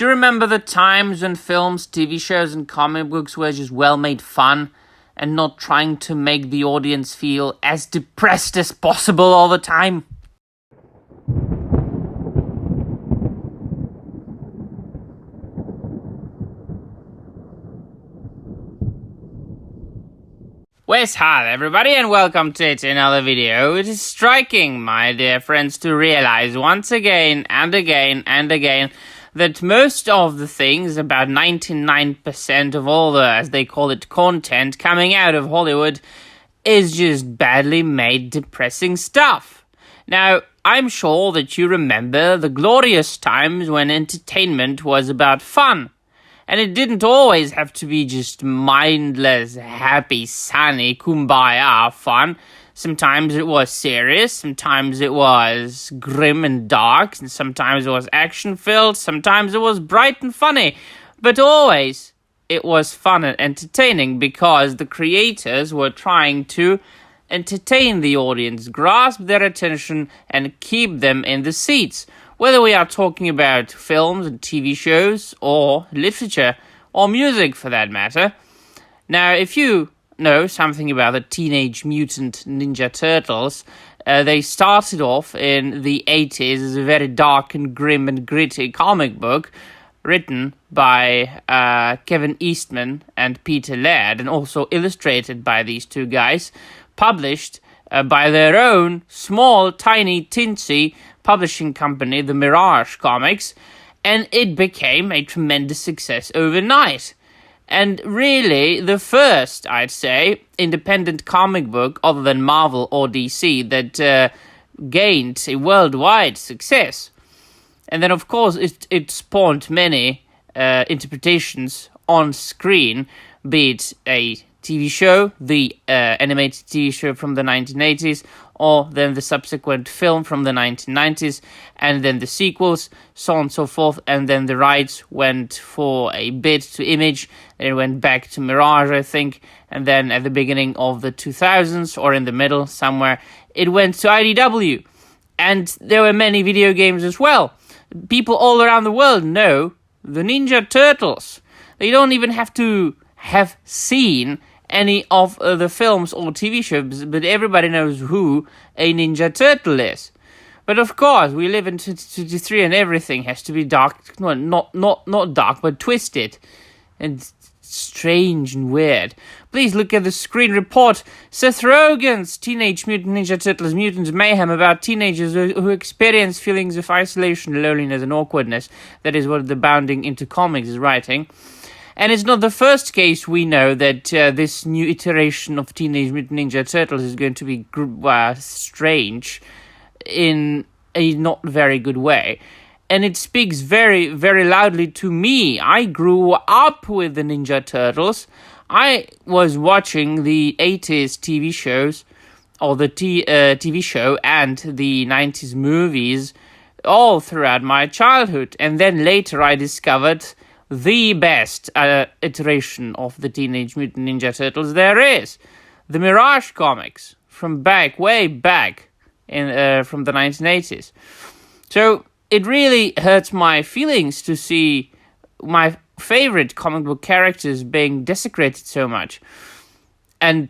Do you remember the times when films, TV shows, and comic books were just well-made fun and not trying to make the audience feel as depressed as possible all the time? Where's hi everybody, and welcome to another video. It is striking, my dear friends, to realize once again and again and again that most of the things, about 99% of all the, as they call it, content coming out of Hollywood is just badly made, depressing stuff. Now, I'm sure that you remember the glorious times when entertainment was about fun. And it didn't always have to be just mindless, happy, sunny, kumbaya fun. Sometimes it was serious, sometimes it was grim and dark, and sometimes it was action-filled, sometimes it was bright and funny. But always, it was fun and entertaining because the creators were trying to entertain the audience, grasp their attention, and keep them in the seats. Whether we are talking about films and TV shows, or literature, or music for that matter. Now, if you know something about the Teenage Mutant Ninja Turtles, they started off in the 80s as a very dark and grim and gritty comic book written by Kevin Eastman and Peter Laird, and also illustrated by these two guys, published by their own small, tiny, teensy publishing company, the Mirage Comics, and it became a tremendous success overnight. And really, the first, I'd say, independent comic book, other than Marvel or DC, that gained a worldwide success. And then, of course, it spawned many interpretations on screen, be it a TV show, the animated TV show from the 1980s, or then the subsequent film from the 1990s, and then the sequels, so on and so forth, and then the rights went for a bit to Image, and it went back to Mirage, I think, and then at the beginning of the 2000s, or in the middle somewhere, it went to IDW. And there were many video games as well. People all around the world know the Ninja Turtles. They don't even have to have seen any of the films or TV shows, but everybody knows who a Ninja Turtle is. But of course, we live in 2023 and everything has to be dark, well, not dark, but twisted and strange and weird. Please look at the screen report. Seth Rogen's Teenage Mutant Ninja Turtles Mutant Mayhem, about teenagers who experience feelings of isolation, loneliness, and awkwardness. That is what the Bounding into Comics is writing. And it's not the first case we know that this new iteration of Teenage Mutant Ninja Turtles is going to be strange in a not very good way. And it speaks very, very loudly to me. I grew up with the Ninja Turtles. I was watching the 80s TV shows, or the TV show, and the 90s movies all throughout my childhood. And then later I discovered the best iteration of the Teenage Mutant Ninja Turtles there is. The Mirage Comics, from way back from the 1980s. So it really hurts my feelings to see my favorite comic book characters being desecrated so much. And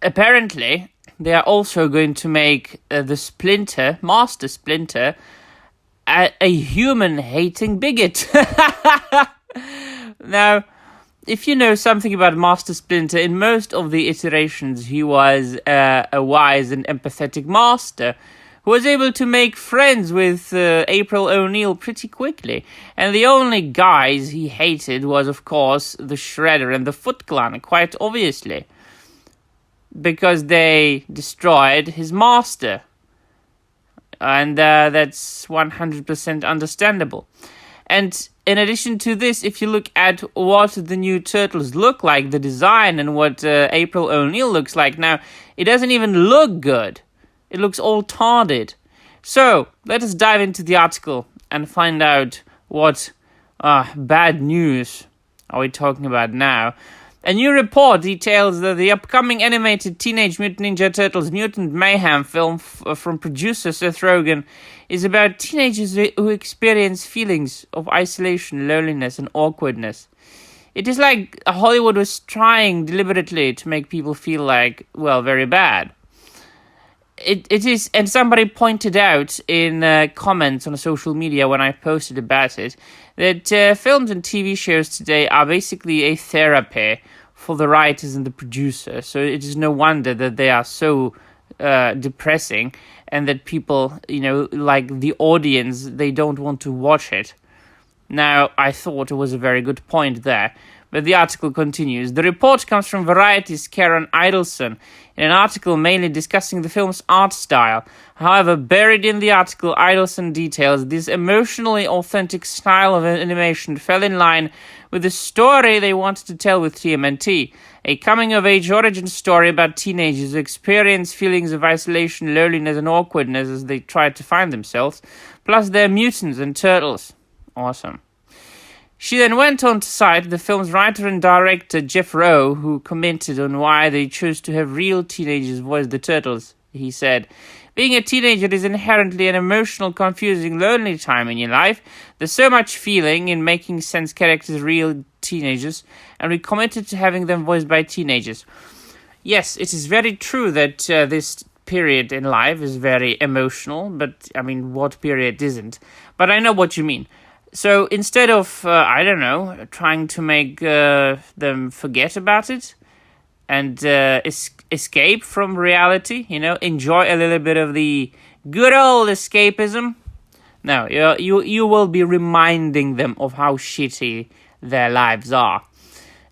apparently, they are also going to make the Splinter, Master Splinter, a human-hating bigot. Now, if you know something about Master Splinter, in most of the iterations, he was a wise and empathetic master who was able to make friends with April O'Neil pretty quickly. And the only guys he hated was, of course, the Shredder and the Foot Clan, quite obviously, because they destroyed his master. And that's 100% understandable. And in addition to this, if you look at what the new Turtles look like, the design, and what April O'Neil looks like now, it doesn't even look good. It looks all tarded. So, let us dive into the article and find out what bad news are we talking about now. A new report details that the upcoming animated Teenage Mutant Ninja Turtles Mutant Mayhem film from producer Seth Rogen is about teenagers who experience feelings of isolation, loneliness, and awkwardness. It is like Hollywood was trying deliberately to make people feel like, well, very bad. It is, and somebody pointed out in comments on social media when I posted about it, that films and TV shows today are basically a therapy for the writers and the producers. So it is no wonder that they are so depressing, and that people, like the audience, they don't want to watch it. Now, I thought it was a very good point there. But the article continues. The report comes from Variety's Karen Idelson in an article mainly discussing the film's art style. However, buried in the article, Idelson details this emotionally authentic style of animation fell in line with the story they wanted to tell with TMNT, a coming-of-age origin story about teenagers who experience feelings of isolation, loneliness, and awkwardness as they try to find themselves, plus they're mutants and turtles. Awesome. She then went on to cite the film's writer and director Jeff Rowe, who commented on why they chose to have real teenagers voice the turtles. He said, "Being a teenager is inherently an emotional, confusing, lonely time in your life. There's so much feeling in making sense characters real teenagers, and we committed to having them voiced by teenagers." Yes, it is very true that this period in life is very emotional, but, what period isn't? But I know what you mean. So instead of, trying to make them forget about it and escape from reality, enjoy a little bit of the good old escapism, no, you will be reminding them of how shitty their lives are.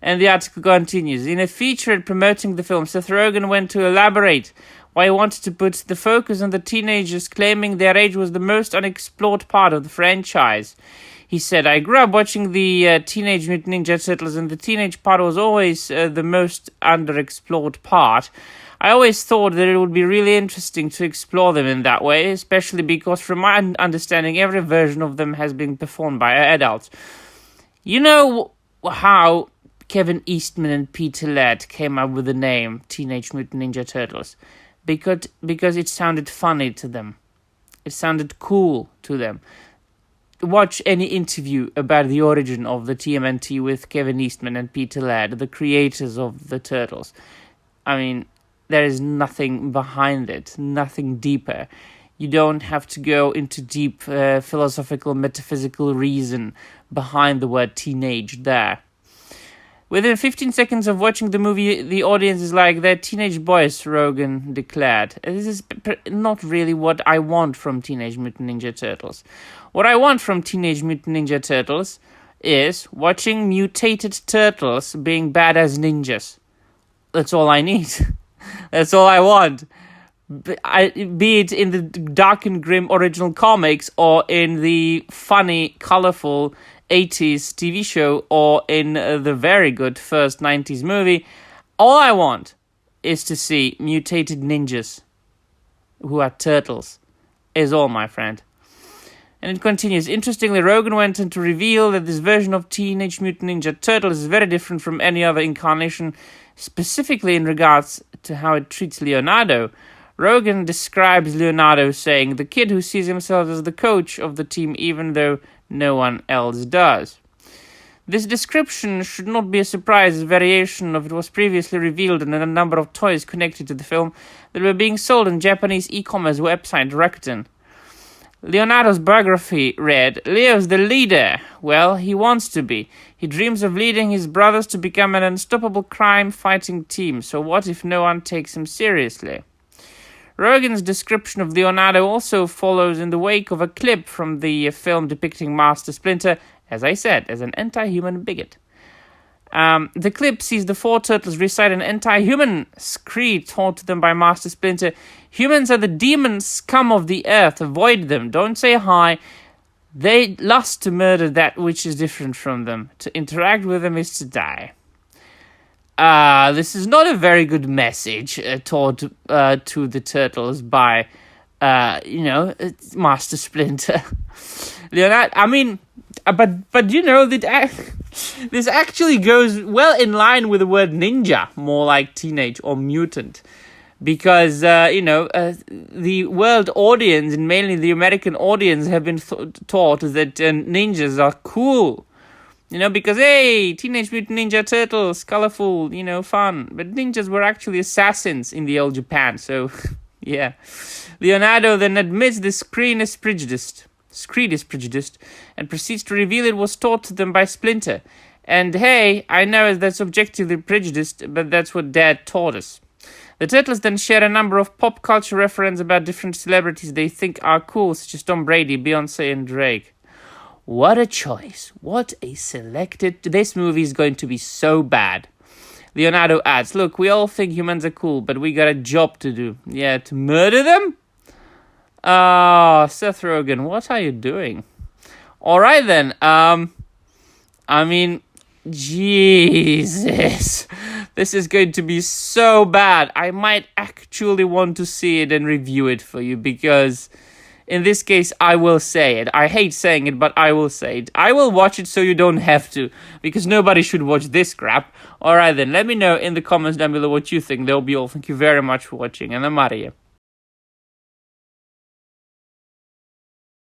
And the article continues. In a feature promoting the film, Seth Rogen went to elaborate why he wanted to put the focus on the teenagers claiming their age was the most unexplored part of the franchise. He said, "I grew up watching the Teenage Mutant Ninja Turtles, and the teenage part was always the most underexplored part. I always thought that it would be really interesting to explore them in that way, especially because from my understanding, every version of them has been performed by adults." You know how Kevin Eastman and Peter Laird came up with the name Teenage Mutant Ninja Turtles? Because it sounded funny to them. It sounded cool to them. Watch any interview about the origin of the TMNT with Kevin Eastman and Peter Laird, the creators of the Turtles. There is nothing behind it, nothing deeper. You don't have to go into deep philosophical, metaphysical reason behind the word teenage there. Within 15 seconds of watching the movie, the audience is like, "They're teenage boys," Rogen declared. This is not really what I want from Teenage Mutant Ninja Turtles. What I want from Teenage Mutant Ninja Turtles is watching mutated turtles being badass ninjas. That's all I need. That's all I want. Be it in the dark and grim original comics, or in the funny, colorful 80s TV show, or in the very good first 90s movie. All I want is to see mutated ninjas who are turtles. Is all, my friend. And it continues. Interestingly, Rogen went on to reveal that this version of Teenage Mutant Ninja Turtles is very different from any other incarnation, specifically in regards to how it treats Leonardo. Rogen describes Leonardo saying, "The kid who sees himself as the coach of the team even though no one else does." This description should not be a surprise, as variation of it was previously revealed in a number of toys connected to the film that were being sold on Japanese e-commerce website Rakuten. Leonardo's biography read, "Leo's the leader. Well, he wants to be. He dreams of leading his brothers to become an unstoppable crime-fighting team, so what if no one takes him seriously?" Rogen's description of Leonardo also follows in the wake of a clip from the film depicting Master Splinter, as I said, as an anti-human bigot. The clip sees the four turtles recite an anti-human creed taught to them by Master Splinter. "Humans are the demon scum of the earth. Avoid them. Don't say hi. They lust to murder that which is different from them. To interact with them is to die." This is not a very good message taught to the turtles by, Master Splinter. Leonardo, but This actually goes well in line with the word ninja, more like teenage or mutant. Because, the world audience, and mainly the American audience, have been taught that ninjas are cool. Because, hey, Teenage Mutant Ninja Turtles, colorful, fun. But ninjas were actually assassins in the old Japan, so, yeah. Leonardo then admits the screen is prejudiced, and proceeds to reveal it was taught to them by Splinter. And, hey, I know that's objectively prejudiced, but that's what Dad taught us. The Turtles then share a number of pop culture references about different celebrities they think are cool, such as Tom Brady, Beyonce, and Drake. What a choice. What a selected... This movie is going to be so bad. Leonardo adds, look, we all think humans are cool, but we got a job to do. Yeah, to murder them? Seth Rogen, what are you doing? Alright then, Jesus. This is going to be so bad. I might actually want to see it and review it for you, because in this case, I will say it. I hate saying it, but I will say it. I will watch it so you don't have to, because nobody should watch this crap. Alright then, let me know in the comments down below what you think. That'll be all. Thank you very much for watching, and I'm out of here.